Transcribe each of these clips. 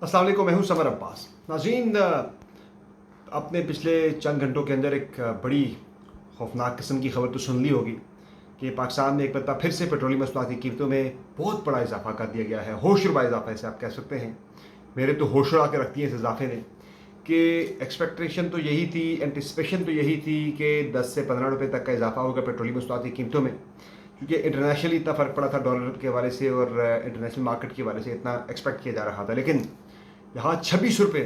अस्सलाम वालेकुम, मैं हूं समर अब्बास। नाज़रीन, आपने पिछले चंद घंटों के अंदर एक बड़ी खौफनाक किस्म की खबर तो सुन ली होगी कि पाकिस्तान में एक बार फिर से पेट्रोलियम मसनूआत की कीमतों में बहुत बड़ा इजाफा कर दिया गया है। होशरुबा इजाफा ऐसे आप कह सकते हैं। मेरे तो होश उड़ा के रखती है इस इजाफे ने कि एक्सपेक्टेशन तो यही थी, एंटिसिपेशन तो यही थी कि 10 से 15 रुपये तक का इजाफा होगा पेट्रोलियम मसनूआत की कीमतों में, क्योंकि इंटरनेशनली इतना फ़र्क पड़ा था डॉलर के हवाले से और इंटरनेशनल मार्केट के हवाले से इतना एक्सपेक्ट किया जा रहा था। लेकिन यहाँ 26 रुपये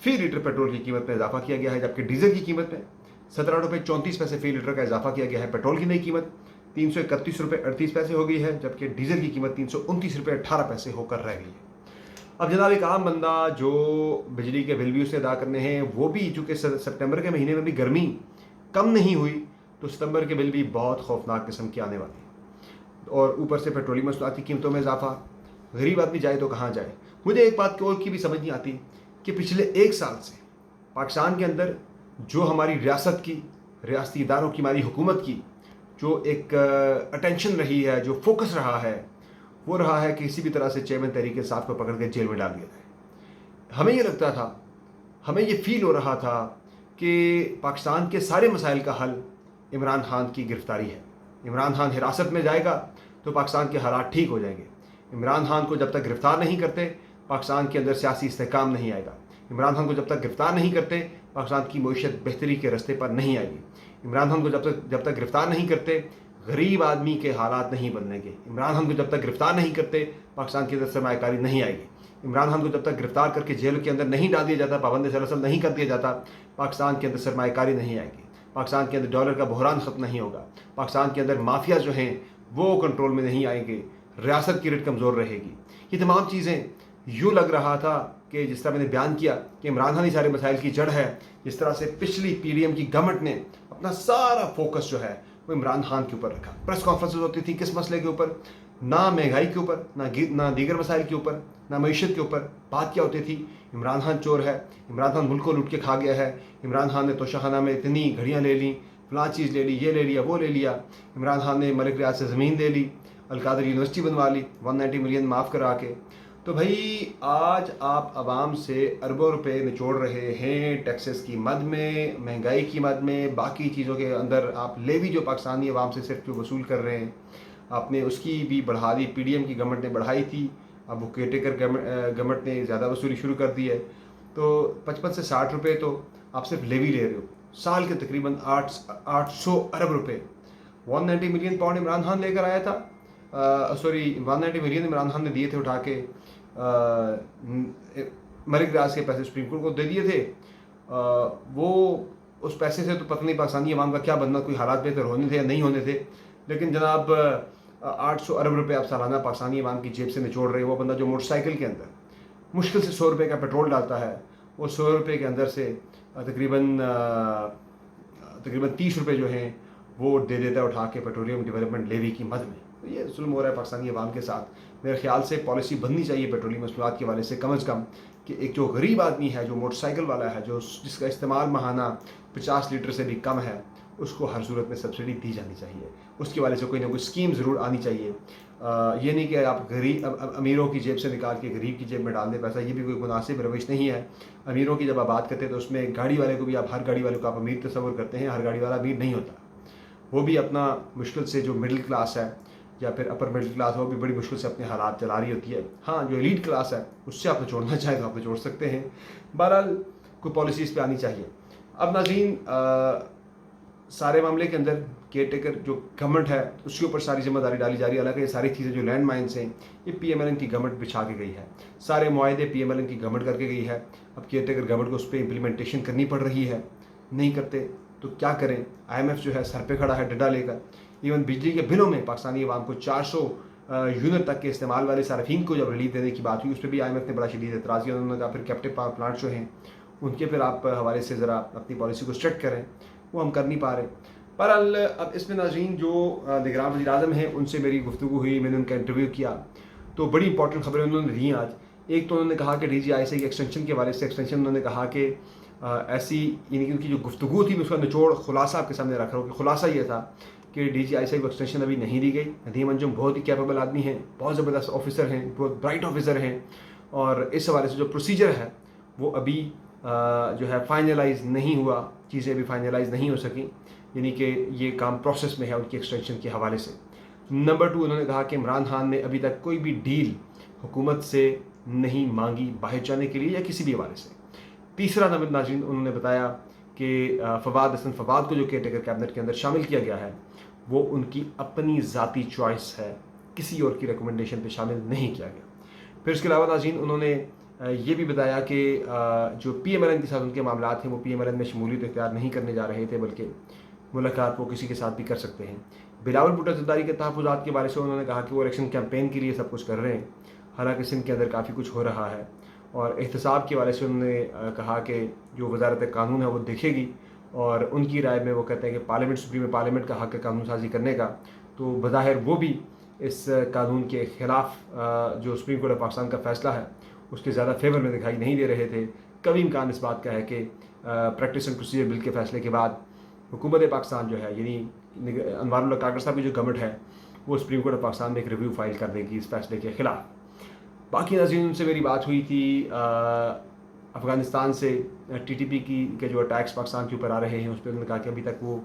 फी लीटर पेट्रोल की कीमत में इजाफा किया गया है, जबकि डीजल की कीमत में 17 रुपये 34 पैसे फी लीटर का इजाफा किया गया है। पेट्रोल की नई कीमत 331 रुपये 38 पैसे हो गई है, जबकि डीजल की कीमत 329 रुपये 18 पैसे होकर रह गई है। अब जनाब एक आम बंदा जो बिजली के बिल भी उसे अदा करने हैं, वो भी चूँकि सितंबर के महीने में भी गर्मी कम नहीं हुई, तो सितंबर के बिल भी बहुत खौफनाक किस्म के आने वाले हैं। और ऊपर से पेट्रोलियम मसनूआत की कीमतों में इजाफा, गरीब आदमी जाए तो कहाँ जाए। मुझे एक बात और की भी समझ नहीं आती कि पिछले एक साल से पाकिस्तान के अंदर जो हमारी रियासत की, रियासती इदारों की, हमारी हुकूमत की जो एक अटेंशन रही है, जो फोकस रहा है, वो रहा है कि किसी भी तरह से चेयरमैन तहरीक इंसाफ को पकड़ के जेल में डाल दिया जाए। हमें ये लगता था, हमें ये फील हो रहा था कि पाकिस्तान के सारे मसाइल का हल इमरान खान की गिरफ्तारी है। इमरान खान हिरासत में जाएगा तो पाकिस्तान के हालात ठीक हो जाएंगे। इमरान खान को जब तक गिरफ्तार नहीं करते पाकिस्तान के अंदर सियासी इस्तेहकाम नहीं आएगा। इमरान खान को जब तक गिरफ्तार नहीं करते पाकिस्तान की मईशत बेहतरी के रास्ते पर नहीं आएगी। इमरान खान को जब तक गिरफ्तार नहीं करते गरीब आदमी के हालात नहीं बदलेंगे। इमरान खान को जब तक गिरफ्तार नहीं करते पाकिस्तान के अंदर सरमायाकारी नहीं आएगी। इमरान खान को जब तक गिरफ्तार करके जेल के अंदर नहीं डाल दिया जाता, पाबंद सलसल नहीं कर दिया जाता, पाकिस्तान के अंदर सरमायाकारी नहीं आएगी। पाकिस्तान के अंदर डॉलर का बहरान ख़त्म नहीं होगा। पाकिस्तान के अंदर माफिया जो हैं वो कंट्रोल में नहीं आएंगे। रियासत की रेट कमज़ोर रहेगी। ये तमाम चीज़ें यूँ लग रहा था कि जिस तरह मैंने बयान किया कि इमरान खान ही सारे मसाइल की जड़ है, जिस तरह से पिछली पीडीएम की गवर्नमेंट ने अपना सारा फोकस जो है वो इमरान खान के ऊपर रखा। प्रेस कॉन्फ्रेंसेज होती थी किस मसले के ऊपर, ना महंगाई के ऊपर, ना दीगर मसाइल के ऊपर, ना मीशत के ऊपर। बात क्या होती थी, इमरान खान चोर है, इमरान खान मुल्क को लूट के खा गया है, इमरान खान ने तोशाखाना में इतनी घड़ियाँ ले ली, फलां चीज़ ले ली, ये ले लिया, वो ले लिया। इमरान खान ने मलिक रियाज से ज़मीन ले ली, अलकादर यूनिवर्सिटी बनवा ली 190 मिलियन माफ़ करा के। तो भाई आज आप आवाम से अरबों रुपए निचोड़ रहे हैं टैक्सेस की मद में, महंगाई की मद में, बाकी चीज़ों के अंदर आप लेवी जो पाकिस्तानी आवाम से सिर्फ जो वसूल कर रहे हैं, आपने उसकी भी बढ़ा दी। पीडीएम की गवर्नमेंट ने बढ़ाई थी, अब वो केटेकर गवर्नमेंट ने ज़्यादा वसूली शुरू कर दी है। तो 55 से 60 रुपये तो आप सिर्फ लेवी ले रहे हो, साल के तकरीबन 800 अरब रुपये। 190 मिलियन पाउंड इमरान खान लेकर आया था, 190 मिलियन इमरान खान ने दिए थे उठा के, मलिक रियाज के पैसे सुप्रीम कोर्ट को दे दिए थे। वो उस पैसे से तो पता नहीं पाकिस्तानी अवाम का क्या बनना, कोई हालात बेहतर होने थे या नहीं होने थे। लेकिन जनाब 800 अरब रुपये आप सालाना पाकिस्तानी अवाम की जेब से निचोड़ रहे। वो बंदा जो मोटरसाइकिल के अंदर मुश्किल से 100 रुपये का पेट्रोल डालता है, वो 100 रुपये के अंदर से तकरीबन 30 रुपये जो हैं वो दे देता है उठा के पेट्रोलियम डेवलपमेंट लेवी की मद में। तो ये जुल्म हो रहा है पाकिस्तानी अवाम के साथ। मेरे ख्याल से पॉलिसी बननी चाहिए पेट्रोलियम मसनूआत के वाले से कम अज़ कम कि एक जो गरीब आदमी है, जो मोटरसाइकिल वाला है, जो जिसका इस्तेमाल माहाना 50 लीटर से भी कम है, उसको हर सूरत में सब्सिडी दी जानी चाहिए। उसके वाले से कोई ना कोई स्कीम ज़रूर आनी चाहिए। ये नहीं कि आप अमीरों की जेब से निकाल के गरीब की जेब में डाल दें पैसा, ये भी कोई मुनासिब रवैश नहीं है। अमीरों की जब आप बात करते हैं तो उसमें गाड़ी वाले को भी आप, हर गाड़ी वाले को आप अमीर तस्वर करते हैं। हर गाड़ी वाला अमीर नहीं होता। वो भी अपना मुश्किल से, जो मिडिल क्लास है या फिर अपर मिडिल क्लास है, वो भी बड़ी मुश्किल से अपने हालात चला रही होती है। हाँ, जो एलीट क्लास है उससे आप जोड़ना चाहें तो आप जोड़ सकते हैं। बहरहाल कोई पॉलिसी इस पर आनी चाहिए। अब नाज़रीन, सारे मामले के अंदर केयर टेकर जो गवर्नमेंट है उसके ऊपर सारी जिम्मेदारी डाली जा रही है। हालांकि ये सारी चीज़ें जो लैंड माइन्स हैं ये PMLN की गवर्नमेंट बिछा के गई है, सारे मुआहदे PMLN की गवर्नमेंट करके गई है। अब केयर टेकर गवर्नमेंट को उस पर इम्प्लीमेंटेशन करनी पड़ रही है। नहीं करते तो क्या करें। IMF जो है सर पे खड़ा है डंडा लेकर। इवन बिजली के बिलों में पाकिस्तानी अवाम को 400 यूनिट तक के इस्तेमाल वाले सार्फिन को जब रिलीफ देने की बात हुई, उस पर भी IMF ने बड़ा शदीद एतराज़ किया। उन्होंने कहा फिर कैप्टिव पावर प्लांट जो हैं उनके फिर आप हवाले से ज़रा अपनी पॉलिसी को स्ट्रिक्ट करें, वो हम कर नहीं पा रहे। बहरहाल अब इसमें नाज़रीन जो निगरान वज़ीर आज़म हैं उनसे मेरी गुफ्तगू हुई, मैंने उनका इंटरव्यू किया, तो बड़ी इंपॉर्टेंट खबरें उन्होंने दी आज। एक तो उन्होंने कहा कि DGISI की एक्सटेंशन के हवाले से, एक्सटेंशन उन्होंने कहा कि ऐसी, यानी कि उनकी जो गुफ्तगू थी उसका निचोड़ खुलासा आपके सामने रख रहा हूँ कि खुलासा ये था कि DGISI को एक्सटेंशन अभी नहीं दी गई। नदीम अंजुम बहुत ही कैपेबल आदमी हैं, बहुत ज़बरदस्त ऑफिसर हैं, बहुत ब्राइट ऑफिसर हैं اور اس حوالے سے جو پروسیجر ہے وہ ابھی جو ہے فائنلائز نہیں ہوا، چیزیں ابھی فائنلائز نہیں ہو سکیں، یعنی کہ یہ کام پروسیس میں ہے ان کی ایکسٹینشن کے حوالے سے۔ نمبر 2، انہوں نے کہا کہ عمران خان نے ابھی تک کوئی بھی ڈیل حکومت سے نہیں مانگی باہر جانے کے لیے یا کسی بھی حوالے سے۔ تیسرا نمبر ناظرین، انہوں نے بتایا کہ فواد حسن فواد کو جو کیئر ٹیکر کیبنٹ کے اندر شامل کیا گیا ہے وہ ان کی اپنی ذاتی چوائس ہے، کسی اور کی ریکمنڈیشن پہ شامل نہیں کیا گیا۔ پھر اس کے علاوہ ناظرین انہوں نے یہ بھی بتایا کہ جو پی ایم ایل این کے ساتھ ان کے معاملات ہیں وہ پی ایم ایل این میں شمولیت اختیار نہیں کرنے جا رہے تھے، بلکہ ملاقات وہ کسی کے ساتھ بھی کر سکتے ہیں۔ بلاول بھٹو زرداری کے تحفظات کے بارے سے انہوں نے کہا کہ وہ الیکشن کیمپین کے لیے سب کچھ کر رہے ہیں، حالانکہ سندھ کے اندر کافی کچھ ہو رہا ہے۔ اور احتساب کے بارے سے انہوں نے کہا کہ جو وزارت قانون ہے وہ دیکھے گی، اور ان کی رائے میں وہ کہتے ہیں کہ پارلیمنٹ سپریم پارلیمنٹ کا حق ہے قانون سازی کرنے کا، تو بظاہر وہ بھی اس قانون کے خلاف جو سپریم کورٹ آف پاکستان کا فیصلہ ہے اس کے زیادہ فیور میں دکھائی نہیں دے رہے تھے۔ کبھی امکان اس بات کا ہے کہ پریکٹس اینڈ پروسیجر بل کے فیصلے کے بعد حکومت پاکستان جو ہے، یعنی انوار اللہ کاکڑ صاحب کی جو گورنمنٹ ہے، وہ سپریم کورٹ آف پاکستان میں ایک ریویو فائل کر دے گی اس فیصلے کے خلاف۔ باقی ناظرین ان سے میری بات ہوئی تھی افغانستان سے ٹی ٹی پی کے جو اٹیکس پاکستان کے اوپر آ رہے ہیں اس پہ انہوں نے کہا کہ ابھی تک وہ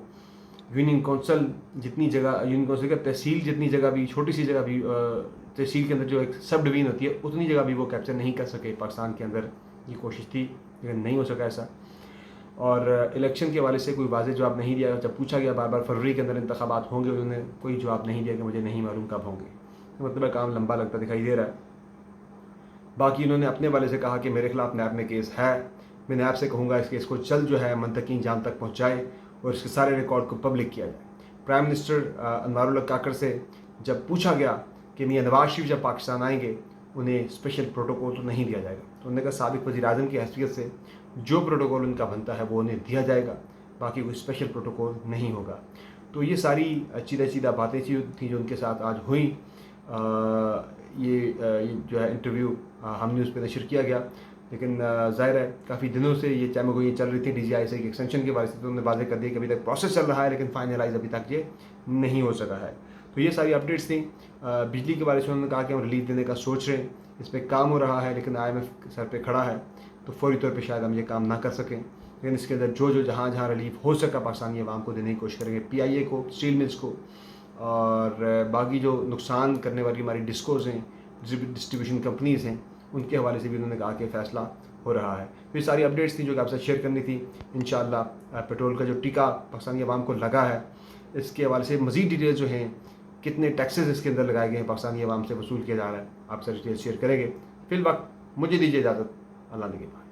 یونین کونسل جتنی جگہ، یونین کونسل کا تحصیل جتنی جگہ بھی، چھوٹی سی جگہ بھی تحصیل کے اندر جو ایک سب ڈویژن ہوتی ہے اتنی جگہ بھی وہ کیپچر نہیں کر سکے پاکستان کے اندر۔ یہ کوشش تھی لیکن نہیں ہو سکا ایسا۔ اور الیکشن کے حوالے سے کوئی واضح جواب نہیں دیا، جب پوچھا گیا بار بار فروری کے اندر انتخابات ہوں گے، انہوں نے کوئی جواب نہیں دیا کہ مجھے نہیں معلوم کب ہوں گے، مطلب کام لمبا لگتا دکھائی دے رہا ہے۔ باقی انہوں نے اپنے والے سے کہا کہ میرے خلاف نیب میں کیس ہے، میں نیب سے کہوں گا اس کیس کو جلد جو ہے منطقی انجام تک پہنچائے اور اس کے سارے ریکارڈ کو پبلک کیا جائے۔ پرائم منسٹر انوار اللہ کاکڑ سے جب پوچھا گیا کہ میاں نواز شریف جب پاکستان آئیں گے انہیں اسپیشل پروٹوکول تو نہیں دیا جائے گا، تو انہوں نے کہا سابق وزیر اعظم کی حیثیت سے جو پروٹوکول ان کا بنتا ہے وہ انہیں دیا جائے گا، باقی کوئی اسپیشل پروٹوکول نہیں ہوگا۔ تو یہ ساری چیدہ باتیں تھیں جو ان کے ساتھ آج ہوئیں۔ یہ جو ہے انٹرویو ہم نے اس پہ نشر کیا گیا، لیکن ظاہر ہے کافی دنوں سے یہ چیمگوئیاں چل رہی تھیں ڈی جی آئی سے ایکسٹینشن کے بارے سے، تو انہوں نے واضح کر دیا کہ ابھی تک پروسیس چل رہا ہے لیکن فائنلائز ابھی تک یہ نہیں ہو سکا ہے۔ تو یہ ساری اپڈیٹس تھیں۔ بجلی کے بارے سے انہوں نے کہا کہ ہم ریلیف دینے کا سوچ رہے ہیں، اس پہ کام ہو رہا ہے لیکن آئی ایم ایف سر پہ کھڑا ہے تو فوری طور پہ شاید ہم یہ کام نہ کر سکیں، لیکن اس کے اندر جو جہاں ریلیف ہو سکا پاکستانی عوام کو دینے کی کوشش کریں گے، پی آئی اے کو، اسٹیل ملز کو، اور باقی جو نقصان کرنے والی ہماری ڈسکوز ہیں، ڈسٹریبیوشن کمپنیز ہیں، ان کے حوالے سے بھی انہوں نے کہا کہ فیصلہ ہو رہا ہے۔ تو یہ ساری اپڈیٹس تھیں جو کہ آپ سے شیئر کرنی تھی۔ انشاءاللہ پیٹرول کا جو ٹیکہ پاکستانی عوام کو لگا ہے اس کے حوالے سے مزید ڈیٹیلز جو ہیں، کتنے ٹیکسز اس کے اندر لگائے گئے ہیں پاکستانی عوام سے وصول کیا جا رہا ہے، آپ سے ڈیٹیل شیئر کریں گے۔ فی الوقت مجھے دیجیے اجازت، اللہ نگہبان۔